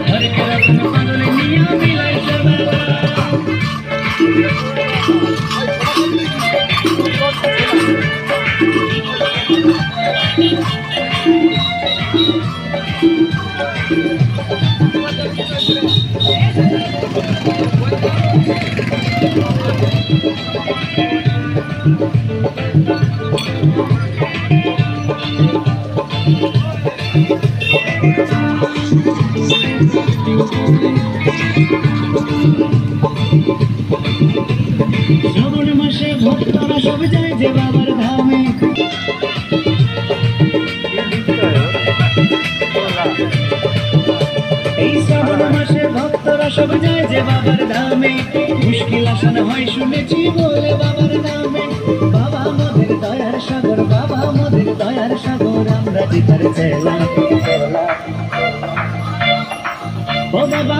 হরেক রকম পাগল নিয়া মিলাইছে বেলা। শ্রাবণ মাসে ভক্তরা সব যায় যে বাবার ধামে। এই শ্রাবণ মাসে ভক্তরা সব যায় যে বাবার ধামে। মুশকিল আসান হয় শুনেছি বলে বাবার নামে। বাবা আমাদের দয়ার সাগর, বাবা আমাদের দয়ার সাগর, আমরা জিতার চেলা। ও বাবা